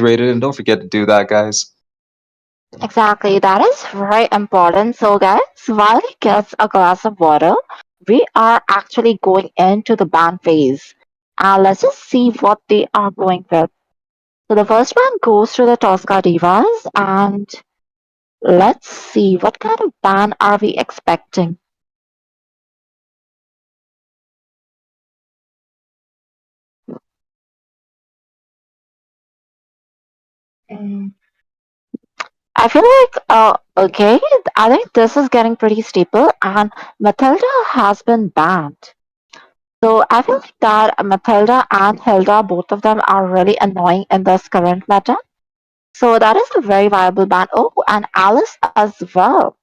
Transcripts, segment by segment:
hydrated, and don't forget to do that, guys. Exactly, that is very important. So, guys, while he gets a glass of water, we are actually going into the band phase. And let's just see what they are going with. So, the first one goes to the Tosca Divas, and let's see what kind of band are we expecting. Mm, I feel like, okay, I think this is getting pretty stable, and Matilda has been banned. So I feel like that Matilda and Hilda, both of them are really annoying in this current meta. So that is a very viable ban. Oh, and Alice as well.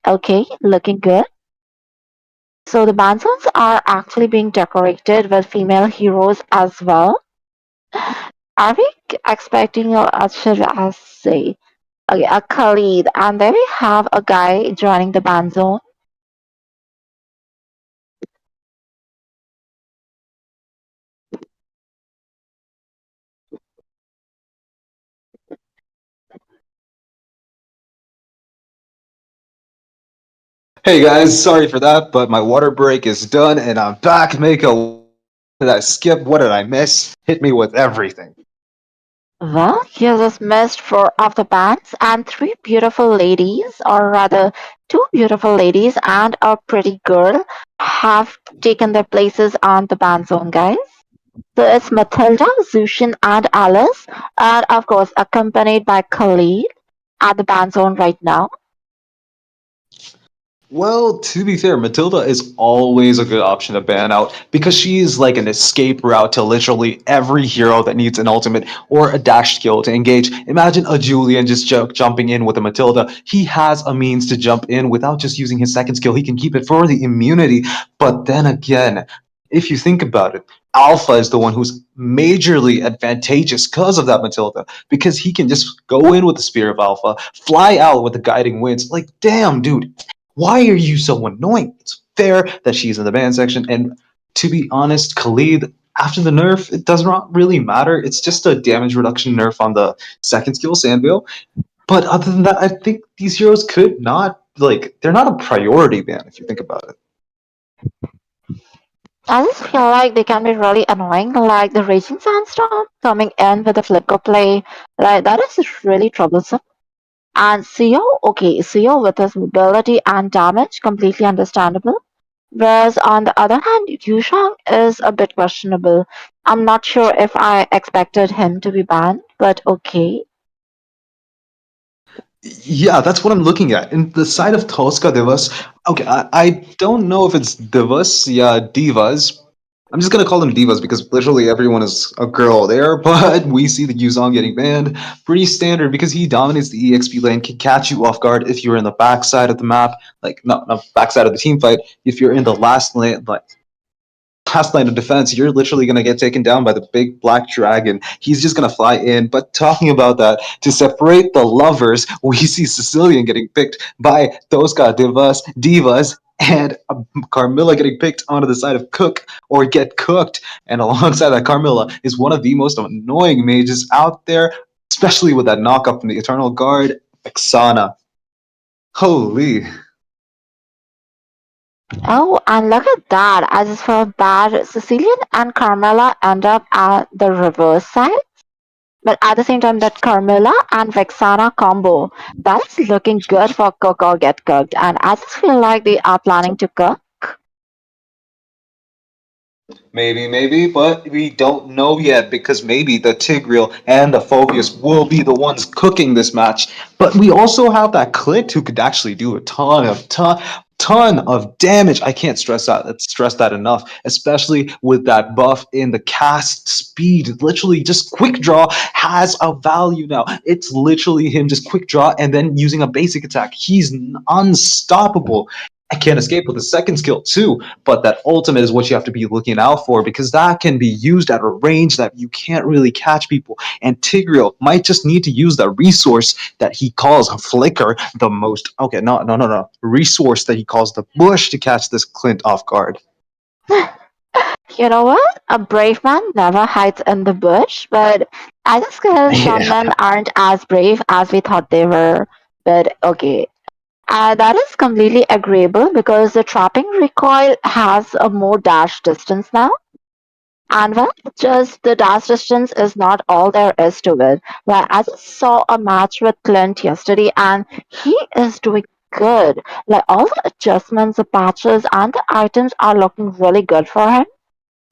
Okay, looking good. So the ban zones are actually being decorated with female heroes as well. Are we expecting should I say, okay, a Khalid, and there we have a guy joining the ban zone. Hey guys, sorry for that, but my water break is done, and I'm back. Did I skip? What did I miss? Hit me with everything. Well, you just missed four of the bands, and three beautiful ladies, or rather, two beautiful ladies and a pretty girl, have taken their places on the band zone, guys. So it's Matilda, Zushin, and Alice, and of course, accompanied by Khalid at the band zone right now. Well, to be fair, Matilda is always a good option to ban out because she is like an escape route to literally every hero that needs an ultimate or a dash skill to engage. Imagine a Julian just jumping in with a Matilda. He has a means to jump in without just using his second skill. He can keep it for the immunity. But then again, if you think about it, Alpha is the one who's majorly advantageous because of that Matilda, because he can just go in with the Spear of Alpha, fly out with the Guiding Winds. Like, damn, dude, why are you so annoying? It's fair that she's in the ban section, and to be honest, Khalid, after the nerf, it does not really matter. It's just a damage reduction nerf on the second skill, Sandville. But other than that, I think these heroes could not, like, they're not a priority ban if you think about it. I just feel like they can be really annoying, like the Raging Sandstorm coming in with a flicker play, like that is really troublesome. And Seo, okay, Seo with his mobility and damage, completely understandable. Whereas on the other hand, Yushang is a bit questionable. I'm not sure if I expected him to be banned, but okay. Yeah, that's what I'm looking at. In the side of Toska Divas, okay, I don't know if it's Divas, yeah, Divas. I'm just gonna call them Divas because literally everyone is a girl there, but we see the Yuzong getting banned. Pretty standard because he dominates the EXP lane, can catch you off guard if you're in the backside of the map, like not backside of the team fight. If you're in the last line of defense, you're literally going to get taken down by the big black dragon. He's just going to fly in. But talking about that, to separate the lovers, we see Sicilian getting picked by Toska Divas, and Carmilla getting picked onto the side of Cook or get cooked. And alongside that, Carmilla is one of the most annoying mages out there, especially with that knockup from the Eternal Guard, Exana. Holy. Oh, and look at that. I just felt bad. Cecilian and Carmela end up at the reverse side. But at the same time, that Carmilla and Vexana combo, that's looking good for cook or get cooked. And I just feel like they are planning to cook. Maybe, but we don't know yet because maybe the Tigreal and the Phobius will be the ones cooking this match. But we also have that Clint who could actually do a ton of damage. I can't stress that enough, especially with that buff in the cast speed. Literally, just quick draw has a value now. It's literally him just quick draw and then using a basic attack. He's unstoppable. I can't escape with a second skill too, but that ultimate is what you have to be looking out for because that can be used at a range that you can't really catch people. And Tigreal might just need to use the resource that he calls Flicker the most. Okay, no. Resource that he calls the bush to catch this Clint off guard. You know what? A brave man never hides in the bush, but I just feel some Yeah. men aren't as brave as we thought they were. But okay. That is completely agreeable because the trapping recoil has a more dash distance now. And well, just the dash distance is not all there is to it. Like I just saw a match with Clint yesterday, and he is doing good. Like all the adjustments, the patches, and the items are looking really good for him.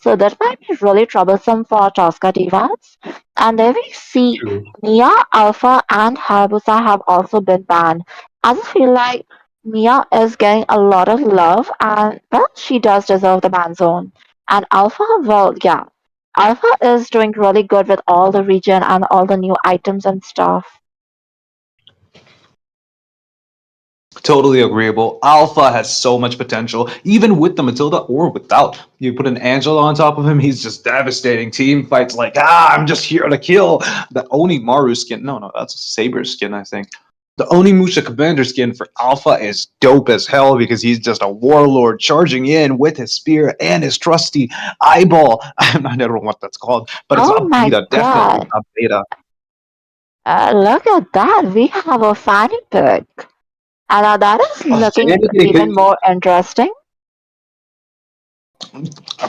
So that might be really troublesome for Toska Divas. And there we see True. Mia, Alpha, and Hayabusa have also been banned. I just feel like Mia is getting a lot of love, and well, she does deserve the ban zone. And Alpha, well, yeah. Alpha is doing really good with all the region and all the new items and stuff. Totally agreeable. Alpha has so much potential, even with the Matilda or without. You put an Angela on top of him, he's just devastating. Team fights like, I'm just here to kill. The Onimaru skin, no, that's a Saber skin, I think. The Onimusha Commander skin for Alpha is dope as hell because he's just a warlord charging in with his spear and his trusty eyeball. I don't know what that's called, but it's Oh not my beta, definitely god. not beta. Look at that. We have a fanny pick. And now that is looking Fanny getting even picked, more interesting.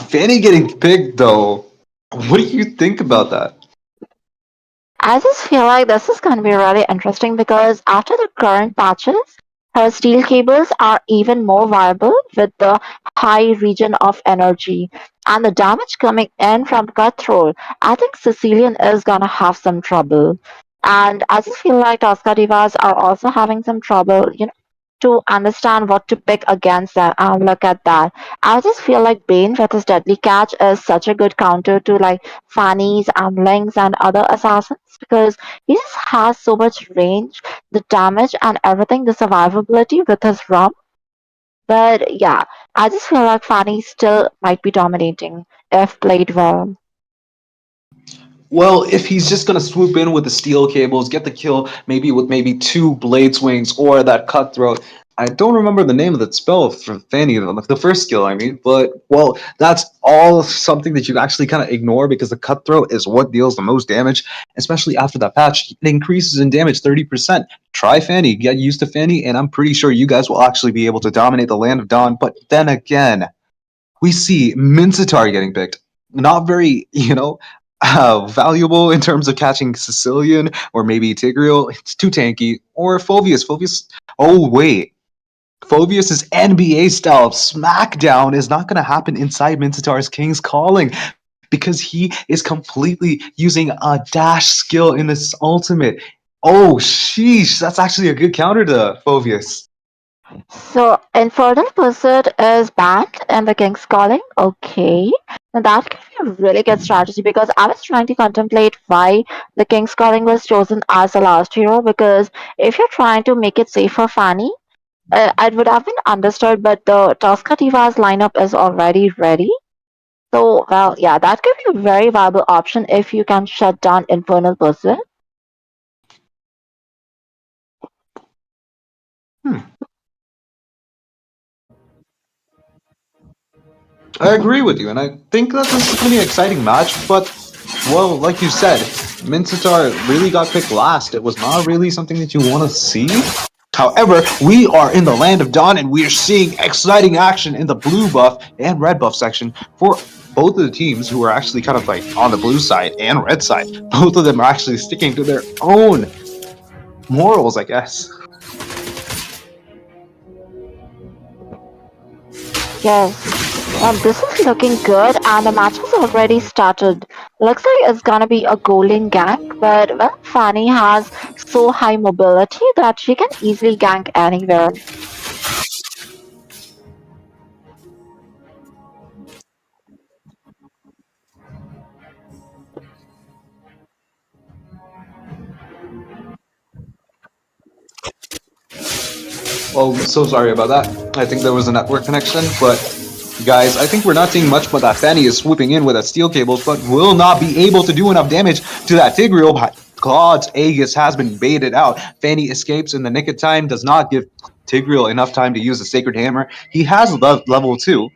Fanny getting picked though. What do you think about that? I just feel like this is going to be really interesting because after the current patches, her steel cables are even more viable with the high region of energy and the damage coming in from Cutthroat. I think Sicilian is going to have some trouble. And I just feel like Tosca Divas are also having some trouble, to understand what to pick against them. And look at that. I just feel like Bane with his deadly catch is such a good counter to like Fanny's and Link's and other assassins because he just has so much range, the damage and everything, the survivability with his rum. But yeah, I just feel like Fanny still might be dominating if played well. Well, if he's just gonna swoop in with the steel cables, get the kill, maybe with maybe two blade swings or that cutthroat. I don't remember the name of that spell for Fanny, the first skill, I mean, but well, that's all something that you actually kind of ignore because the cutthroat is what deals the most damage, especially after that patch. It increases in damage 30%. Try Fanny, get used to Fanny, and I'm pretty sure you guys will actually be able to dominate the Land of Dawn. But then again, we see Mincetar getting picked. Not very, valuable in terms of catching Sicilian or maybe Tigreal. It's too tanky. Or Phobius. Phobius. Oh, wait. Phobius's NBA style of SmackDown is not going to happen inside Mincetar's King's Calling because he is completely using a dash skill in this ultimate. Oh, sheesh. That's actually a good counter to Phobius. So, Infernal Pursuit is banned in the King's Calling. Okay. Now that can be a really good strategy because I was trying to contemplate why the King's Calling was chosen as the last hero. Because if you're trying to make it safe for Fanny, it would have been understood, but the Tosca Divas lineup is already ready. So, well, yeah, that could be a very viable option if you can shut down Infernal Pursuit. Hmm. I agree with you, and I think that this is going to be an exciting match. But, well, like you said, Mincetar really got picked last. It was not really something that you want to see. However, we are in the Land of Dawn, and we are seeing exciting action in the blue buff and red buff section for both of the teams who are actually kind of like on the blue side and red side. Both of them are actually sticking to their own morals, I guess. Yes. This is looking good, and the match has already started. Looks like it's gonna be a golden gank, but well, Fanny has so high mobility that she can easily gank anywhere. Well, so sorry about that. I think there was a network connection, but guys, I think we're not seeing much, but that Fanny is swooping in with that steel cables, but will not be able to do enough damage to that Tigreal. But Claude's Aegis has been baited out. Fanny escapes in the nick of time, does not give Tigreal enough time to use the Sacred Hammer. He has level 2.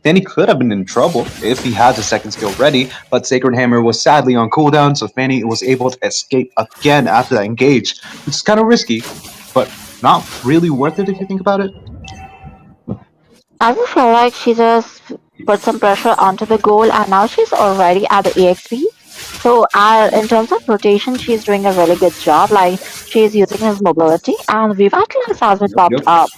Fanny could have been in trouble if he had the second skill ready, but Sacred Hammer was sadly on cooldown, so Fanny was able to escape again after that engage, which is kind of risky, but not really worth it if you think about it. I just feel like she just put some pressure onto the goal and now she's already at the EXP. So in terms of rotation, she's doing a really good job. Like she's using his mobility and Revitalize has been Yep, popped yep. up.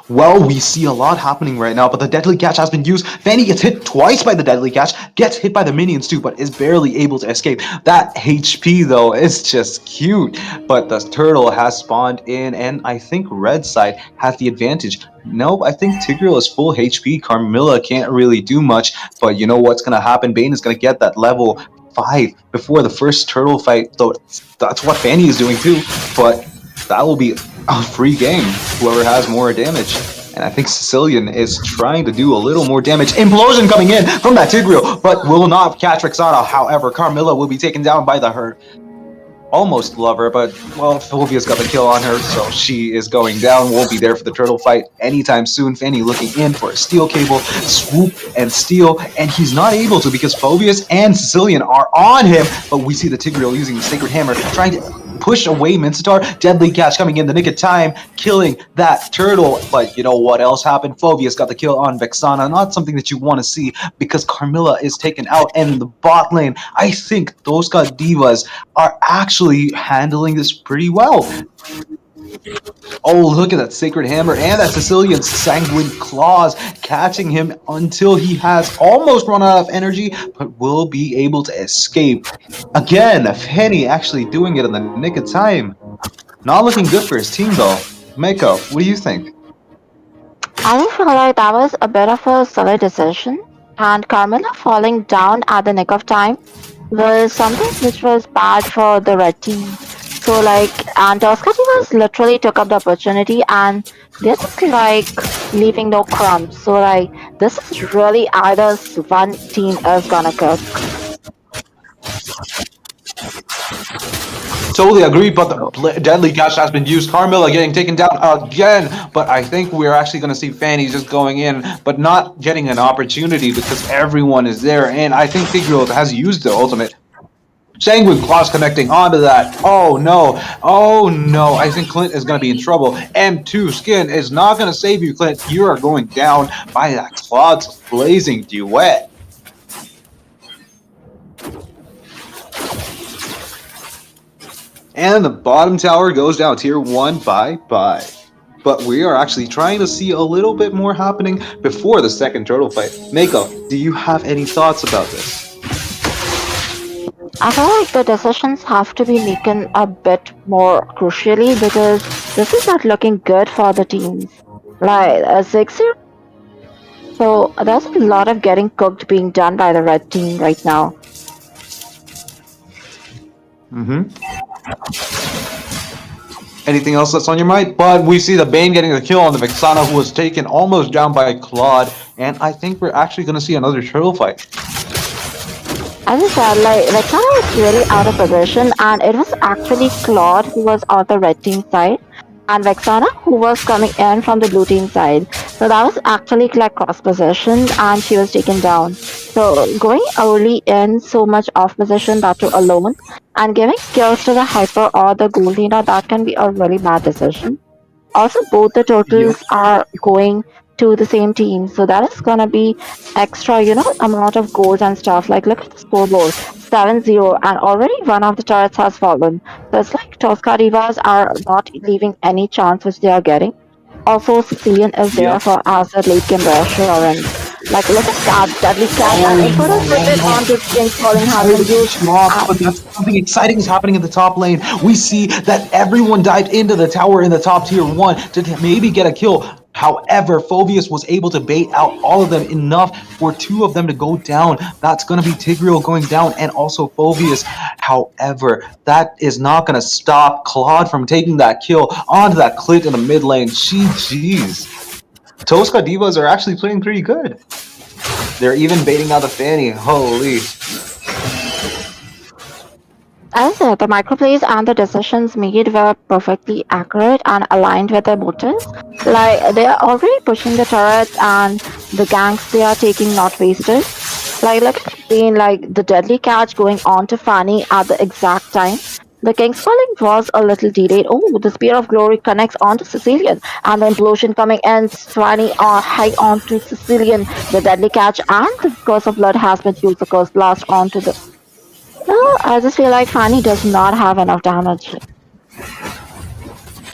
Well, we see a lot happening right now, but the Deadly Catch has been used. Fanny gets hit twice by the Deadly Catch, gets hit by the minions too, but is barely able to escape. That HP, though, is just cute. But the turtle has spawned in, and I think red side has the advantage. Nope, I think Tigreal is full HP. Carmilla can't really do much, but you know what's going to happen? Bane is going to get that level 5 before the first turtle fight, though that's what Fanny is doing too, but that will be a free game, whoever has more damage. And I think Sicilian is trying to do a little more damage. Implosion coming in from that Tigreal, but will not catch Rexana. However, Carmilla will be taken down by her almost lover, but well, Fulvia's got the kill on her, so she is going down. Won't be there for the turtle fight anytime soon. Fanny looking in for a steel cable, swoop and steal, and he's not able to because Phobius and Sicilian are on him. But we see the Tigreal using the Sacred Hammer, trying to push away Mincetar. Deadly Catch coming in the nick of time, killing that turtle. But you know what else happened? Phobius got the kill on Vexana. Not something that you want to see because Carmilla is taken out. And in the bot lane, I think Toska Divas are actually handling this pretty well. Oh, look at that Sacred Hammer and that Sicilian Sanguine Claws catching him until he has almost run out of energy, but will be able to escape. Again, Fanny actually doing it in the nick of time. Not looking good for his team, though. Mako, what do you think? I just feel like that was a bit of a silly decision, and Carmilla falling down at the nick of time was something which was bad for the red team. So and Toska Divas literally took up the opportunity and they're just leaving no crumbs. So this is really either one team is gonna cook. Totally agree, but the Deadly Catch has been used. Carmilla getting taken down again, but I think we're actually going to see Fanny just going in, but not getting an opportunity because everyone is there, and I think Tigreal has used the ultimate. Sanguine Claws connecting onto that. Oh no. Oh no. I think Clint is going to be in trouble. M2 Skin is not going to save you, Clint. You are going down by that Claude's Blazing Duet. And the bottom tower goes down tier 1 bye-bye. But we are actually trying to see a little bit more happening before the second turtle fight. Mako, do you have any thoughts about this? I feel like the decisions have to be making a bit more crucially because this is not looking good for the teams. Like a 6-0. So there's a lot of getting cooked being done by the red team right now. Anything else that's on your mind? But we see the Bane getting the kill on the Vexana, who was taken almost down by Claude, and I think we're actually going to see another turtle fight. As I said, Vexana was really out of position, and it was actually Claude who was on the red team side, and Vexana who was coming in from the blue team side. So that was actually cross position, and she was taken down. So going early in so much off position, that too alone, and giving kills to the hyper or the gold leader, that can be a really bad decision. Also, both the turtles are going to the same team, so that is gonna be extra, amount of goals and stuff. Look at the scoreboard, 7-0, and already one of the turrets has fallen. So it's like Toska Divas are not leaving any chance which they are getting. Also, Sicilian is there for as a late game reassurance. Look at that Deadly Catch, and it could have put it on to King Falling Hard. But that's something exciting is happening in the top lane. We see that everyone dived into the tower in the top tier 1 to maybe get a kill. However, Phobius was able to bait out all of them enough for 2 of them to go down. That's going to be Tigreal going down and also Phobius. However, that is not going to stop Claude from taking that kill onto that Clint in the mid lane. Jeez. Toska Divas are actually playing pretty good. They're even baiting out the Fanny. Holy. As I said, the microplays and the decisions made were perfectly accurate and aligned with their motives. Like they are already pushing the turrets and the ganks they are taking not wasted. Like look at it being like the deadly catch going on to Fanny at the exact time. The King's Calling was a little delayed. Oh, the Spear of Glory connects onto Sicilian, and the implosion coming in, Fanny high onto Sicilian. The deadly catch and the Curse of Blood has been used. The Curse Blast onto the no, I just feel like Fanny does not have enough damage.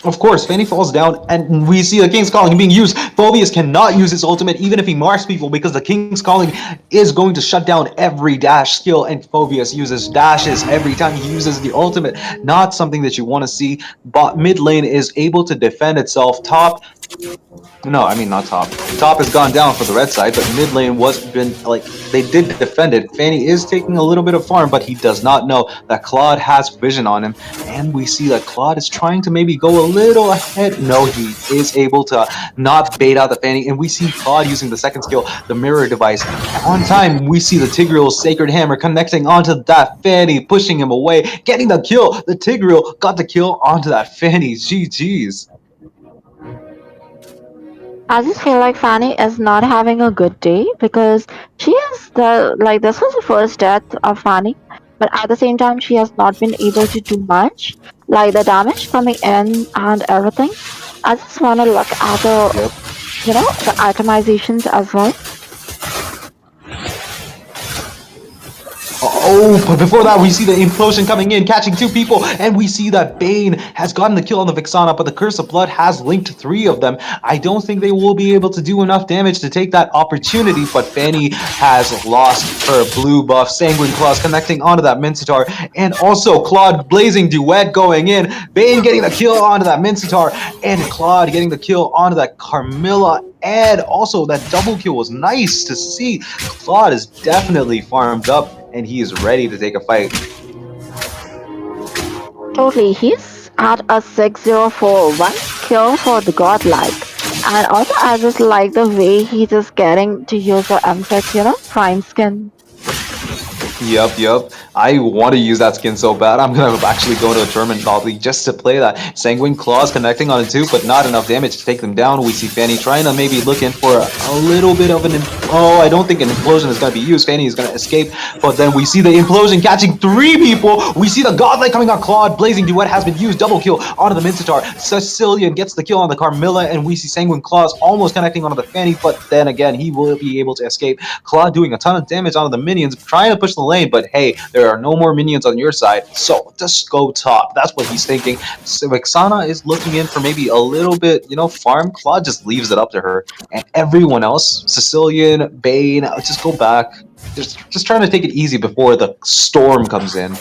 Of course, Fanny falls down, and we see the King's Calling being used. Phobius cannot use his ultimate even if he marks people because the King's Calling is going to shut down every dash skill, and Phobius uses dashes every time he uses the ultimate. Not something that you want to see. But mid lane is able to defend itself. Top no, I mean not top. Top has gone down for the red side, but mid lane was been like they did defend it. Fanny is taking a little bit of farm, but he does not know that Claude has vision on him, and we see that Claude is trying to maybe go a little ahead. No, he is able to not bait out the Fanny, and we see Claude using the second skill, the mirror device. On time, we see the Tigreal's Sacred Hammer connecting onto that Fanny, pushing him away, getting the kill. The Tigreal got the kill onto that Fanny. GG's. I just feel like Fanny is not having a good day because she is the like this was the first death of Fanny, but at the same time she has not been able to do much. Like the damage coming in and everything. I just wanna look at the Yep. the itemizations as well. Oh, but before that, we see the implosion coming in, catching two people, and we see that Bane has gotten the kill on the Vixana, but the Curse of Blood has linked three of them. I don't think they will be able to do enough damage to take that opportunity, but Fanny has lost her blue buff. Sanguine Claws connecting onto that Mincitar, and also Claude Blazing Duet going in. Bane getting the kill onto that Mincitar, and Claude getting the kill onto that Carmilla, and also that double kill was nice to see. Claude is definitely farmed up, and he is ready to take a fight. Totally, he's at a 604, one kill for the godlike. And also I just like the way he's just getting to use the M6, prime skin. Yep. I want to use that skin so bad. I'm gonna actually go to a tournament probably just to play that. Sanguine Claws connecting on it too, but not enough damage to take them down. We see Fanny trying to maybe look in for a little bit of an. Oh, I don't think an implosion is gonna be used. Fanny is gonna escape, but then we see the implosion catching three people. We see the Godlight coming on Claude. Blazing Duet has been used. Double kill onto the Mincitar. Sicilian gets the kill on the Carmilla, and we see Sanguine Claws almost connecting onto the Fanny, but then again he will be able to escape. Claude doing a ton of damage onto the minions, trying to push the lane, but hey, there are no more minions on your side, so just go top. That's what he's thinking. So Vixana is looking in for maybe a little bit, farm. Claude just leaves it up to her, and everyone else, Sicilian, Bane, just go back. Just trying to take it easy before the storm comes in.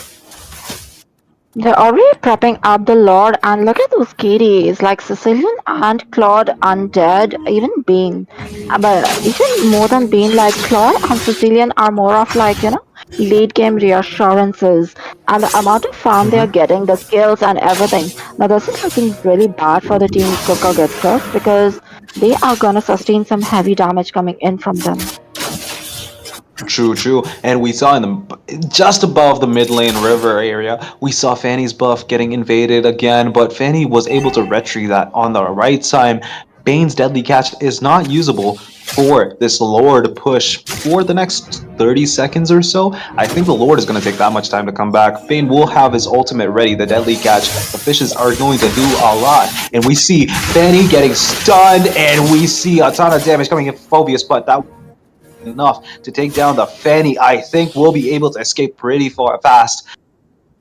They're already prepping up the Lord, and look at those KDs like Sicilian and Claude Undead, even Bane. But even more than Bane, like Claude and Sicilian are more of like, late game reassurances. And the amount of farm they are getting, the skills and everything. Now, this is looking really bad for the team Cook or Get Cook because they are gonna sustain some heavy damage coming in from them. True. And we saw in the just above the mid lane river area, we saw Fanny's buff getting invaded again, but Fanny was able to retry that on the right side. Bane's deadly catch is not usable for this Lord push for the next 30 seconds or so. I think the Lord is going to take that much time to come back. Bane will have his ultimate ready, the deadly catch. The fishes are going to do a lot. And we see Fanny getting stunned, and we see a ton of damage coming in Phobius, but that enough to take down the Fanny. I think we'll be able to escape pretty fast.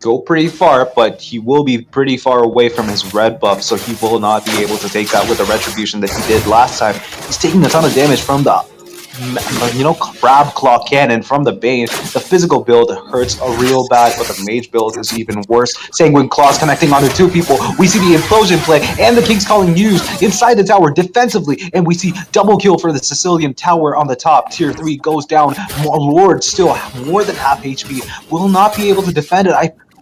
Go pretty far, but he will be pretty far away from his red buff, so he will not be able to take that with the retribution that he did last time. He's taking a ton of damage from the crab claw cannon from the Bane. The physical build hurts a real bad, but the mage build is even worse. Sanguine Claws connecting onto two people. We see the implosion play and the King's Calling used inside the tower defensively, and we see double kill for the Sicilian tower on the top. Tier 3 goes down. Lord still more than half HP. Will not be able to defend it.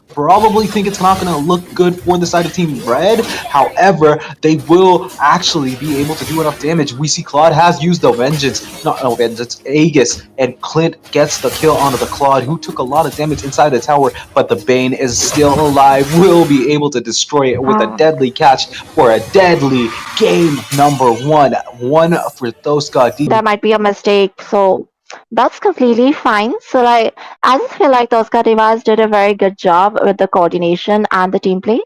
probably think it's not going to look good for the side of Team Red. However, they will actually be able to do enough damage. We see Claude has used the Vengeance, not no Vengeance, Aegis, and Clint gets the kill onto the Claude, who took a lot of damage inside the tower, but the Bane is still alive, will be able to destroy it with a Uh, deadly catch for a deadly game number one. One for Toska there might be a mistake, so that's completely fine. So like I just feel like Toska Divas did a very good job with the coordination and the team play.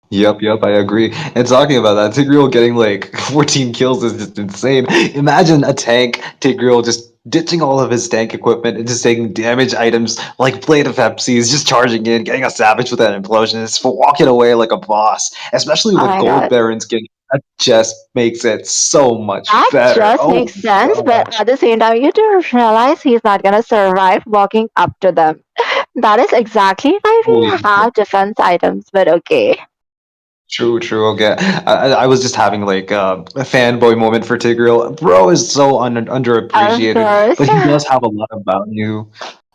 Yep, I agree. And talking about that, Tigreal getting like 14 kills is just insane. Imagine a tank, Tigreal just ditching all of his tank equipment and just taking damage items like Blade of Pepsi's, just charging in, getting a savage with an implosion, just walking away like a boss. Especially Oh with my Gold god. Baron skin, that just makes it so much That better. just Oh makes sense, god. but at the same time, you do realize he's not gonna survive walking up to them. That is exactly why we Holy have defense items, but okay. true. Okay, I was just having like a fanboy moment for Tigreal. Bro is so Of underappreciated, course. but he does have a lot of value.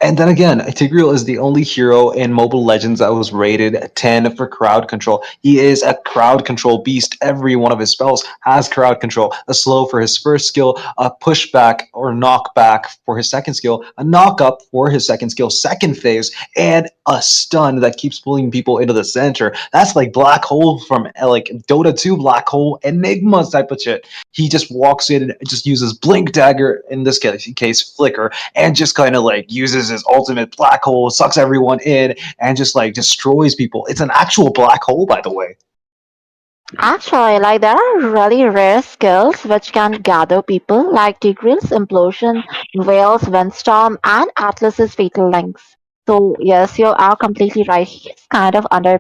And then again, Tigreal is the only hero in Mobile Legends that was rated 10 for crowd control. He is a crowd control beast. Every one of his spells has crowd control. A slow for his first skill, a pushback or knockback for his second skill, a knock up for his second skill, second phase, and a stun that keeps pulling people into the center. That's like black hole from like Dota 2 black hole Enigma type of shit. He just walks in and just uses blink dagger, in this case flicker, and just kind of like uses his ultimate black hole, sucks everyone in, and just like destroys people. It's an actual black hole, by the way. Actually, like there are really rare skills which can gather people, like Tigreal's Implosion, Vale's Windstorm, and Atlas's Fatal Links. So yes, you are completely right. He's kind of under